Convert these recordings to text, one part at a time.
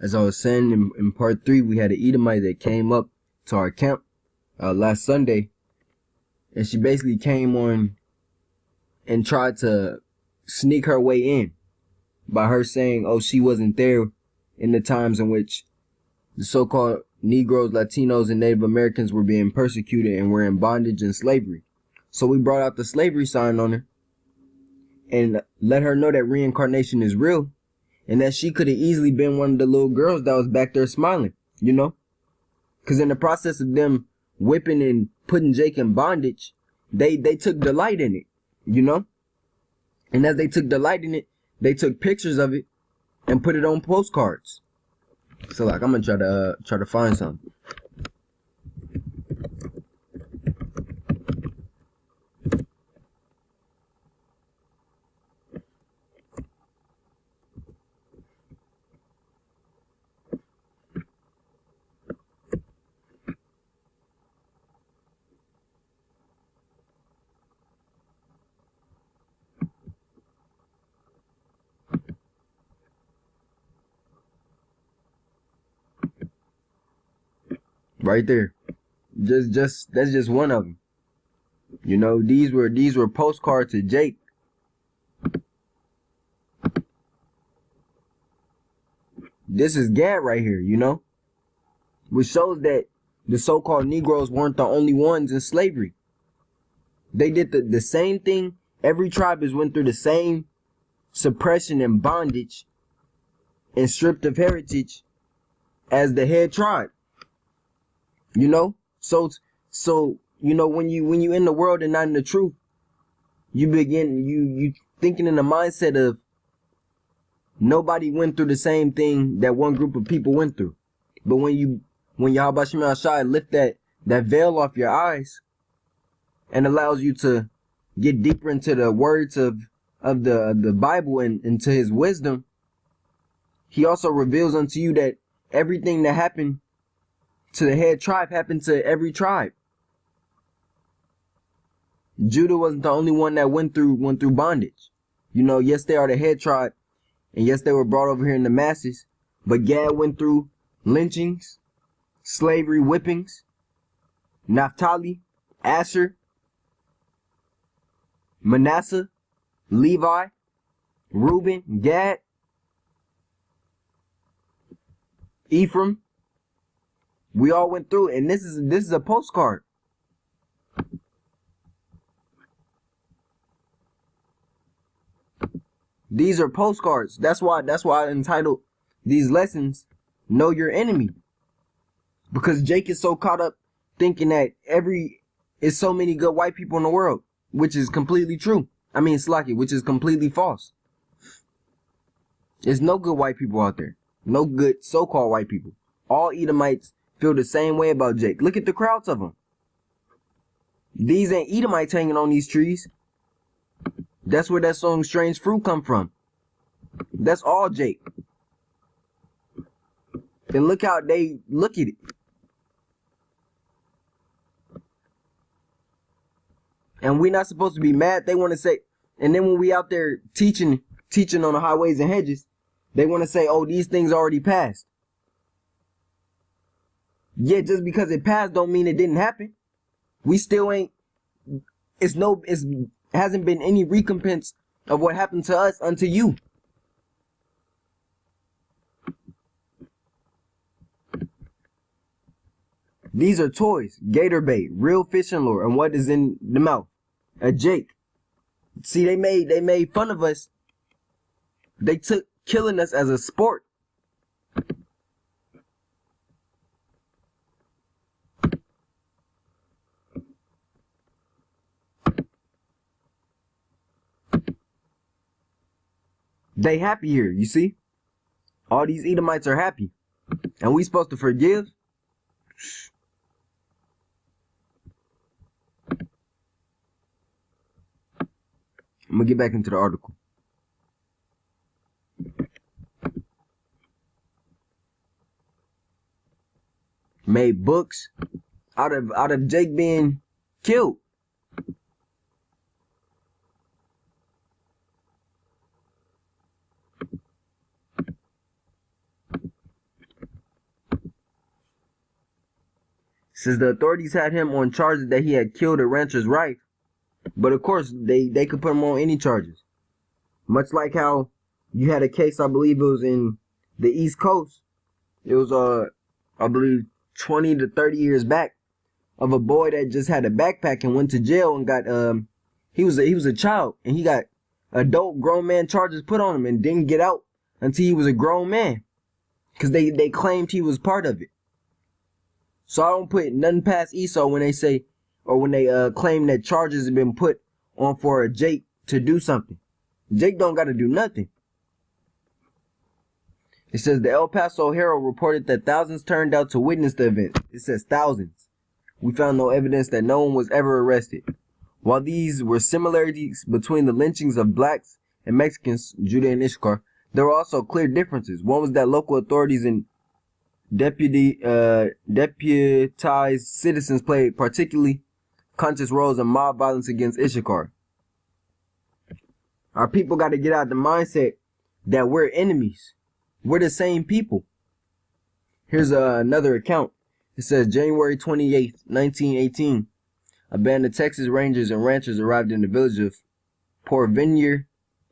As I was saying in part 3, we had an Edomite that came up to our camp last Sunday, and she basically came on and tried to sneak her way in by her saying, oh, she wasn't there in the times in which the so-called Negroes, Latinos, and Native Americans were being persecuted and were in bondage and slavery. So we brought out the slavery sign on her and let her know that reincarnation is real, and that she could have easily been one of the little girls that was back there smiling, you know? Because in the process of them whipping and putting Jake in bondage, they took delight in it, you know? And as they took delight in it, they took pictures of it and put it on postcards. So like, I'm gonna try to find something. Right there. Just that's just one of them. You know, these were postcards to Jake. This is Gad right here, you know, which shows that the so-called Negroes weren't the only ones in slavery. They did the same thing. Every tribe has went through the same suppression and bondage and stripped of heritage as the head tribe. You know, so you know, when you in the world and not in the truth, you begin you thinking in the mindset of nobody went through the same thing that one group of people went through. But when Yahweh Shem Shai lift that veil off your eyes and allows you to get deeper into the words of the Bible and into his wisdom, he also reveals unto you that everything that happened to the head tribe happened to every tribe. Judah wasn't the only one that went through bondage. You know, yes, they are the head tribe, and yes, they were brought over here in the masses, but Gad went through lynchings, slavery, whippings. Naphtali, Asher, Manasseh, Levi, Reuben, Gad, Ephraim. We all went through it, and this is a postcard. These are postcards. That's why I entitled these lessons, Know Your Enemy. Because Jake is so caught up thinking that it's so many good white people in the world, which is completely true. I mean, Slacky, which is completely false. There's no good white people out there. No good so-called white people. All Edomites feel the same way about Jake. Look at the crowds of them. These ain't Edomites hanging on these trees. That's where that song Strange Fruit come from. That's all Jake. And look how they look at it. And we're not supposed to be mad. They want to say, and then when we out there teaching on the highways and hedges, they want to say, oh, these things already passed. Yeah, just because it passed don't mean it didn't happen. We still ain't, hasn't been any recompense of what happened to us unto you. These are toys, gator bait, real fishing lure, and what is in the mouth? A Jake. See, they made fun of us. They took killing us as a sport. They happy here, you see? All these Edomites are happy. And we supposed to forgive? I'm gonna get back into the article. Made books out of Jake being killed. Since the authorities had him on charges that he had killed a rancher's wife, but of course they could put him on any charges. Much like how you had a case, I believe it was in the East Coast. It was I believe 20 to 30 years back, of a boy that just had a backpack and went to jail and got he was a child and he got adult grown man charges put on him and didn't get out until he was a grown man, because they claimed he was part of it. So I don't put nothing past Esau when they say, or when they claim that charges have been put on for Jake to do something. Jake don't got to do nothing. It says the El Paso Herald reported that thousands turned out to witness the event. It says thousands. We found no evidence that no one was ever arrested. While these were similarities between the lynchings of blacks and Mexicans, Judah and Issachar, there were also clear differences. One was that local authorities and deputized citizens played particularly conscious roles in mob violence against Issachar. Our people got to get out of the mindset that we're enemies. We're the same people. Here's another account. It says January 28th, 1918, a band of Texas Rangers and ranchers arrived in the village of Porvenir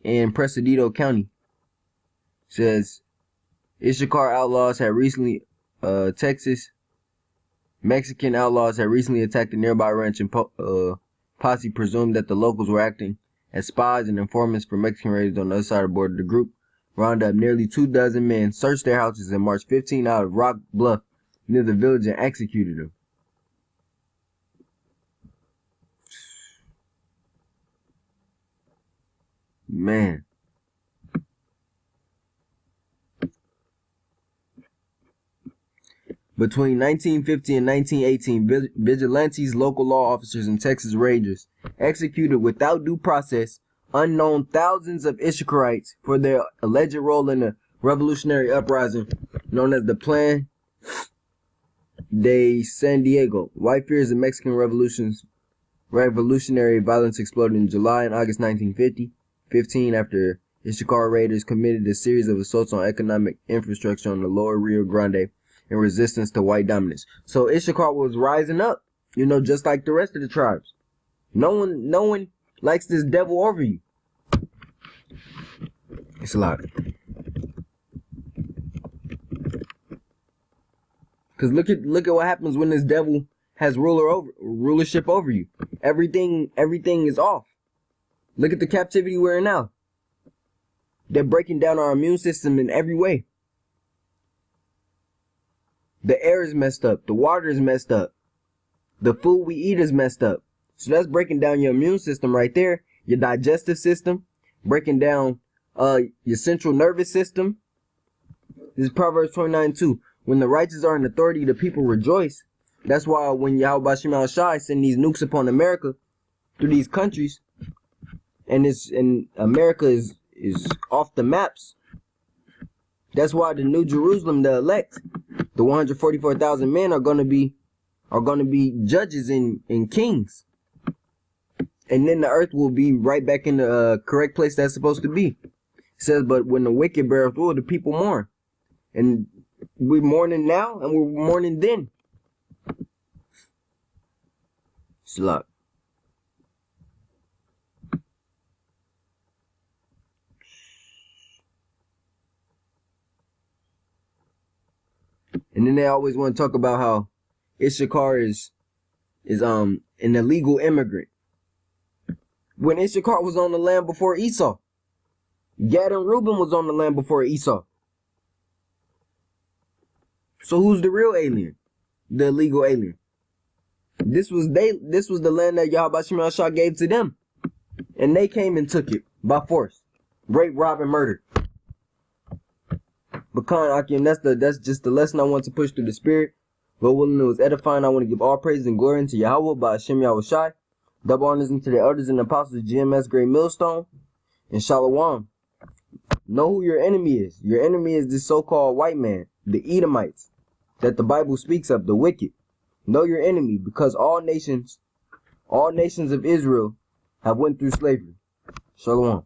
in Precedito County. It says Issachar outlaws had recently, Mexican outlaws had recently attacked a nearby ranch, and posse presumed that the locals were acting as spies and informants for Mexican raiders on the other side of the border. The group rounded up nearly 24 men, searched their houses, and marched 15 out of Rock Bluff near the village and executed them. Man. Between 1950 and 1918, vigilantes, local law officers, and Texas Rangers executed without due process unknown thousands of Issacharites for their alleged role in the revolutionary uprising known as the Plan de San Diego. White fears of Mexican revolutionary violence exploded in July and August 1915 after Issachar raiders committed a series of assaults on economic infrastructure on the lower Rio Grande in resistance to white dominance. So Issachar was rising up, just like the rest of the tribes. No one likes this devil over you. It's a lot. Cause look at what happens when this devil has rulership over you. Everything is off. Look at the captivity we're in now. They're breaking down our immune system in every way. The air is messed up. The water is messed up. The food we eat is messed up. So that's breaking down your immune system right there. Your digestive system. Breaking down your central nervous system. This is Proverbs 29:2. When the righteous are in authority, the people rejoice. That's why when Yahweh Bashim Al-Shai send these nukes upon America through these countries, and America is off the maps. That's why the New Jerusalem, the elect, the 144,000 men are gonna be judges and kings. And then the earth will be right back in the correct place that's supposed to be. It says, but when the wicked beareth rule, the people mourn. And we're mourning now and we're mourning then. Slut. And then they always want to talk about how Issachar is an illegal immigrant. When Issachar was on the land before Esau. Gad and Reuben was on the land before Esau. So who's the real alien? The illegal alien. This was the land that Yahweh Bashim Al-Shah gave to them. And they came and took it by force. Rape, rob, and murder. But Khan Akim, that's just the lesson I want to push through the spirit. Lord willing, it was edifying. I want to give all praise and glory unto Yahweh by Hashem Yahweh Shai. Double honors unto the elders and apostles of GMS Great Millstone. And Shalom. Know who your enemy is. Your enemy is this so-called white man, the Edomites, that the Bible speaks of, the wicked. Know your enemy, because all nations of Israel have went through slavery. Shalom.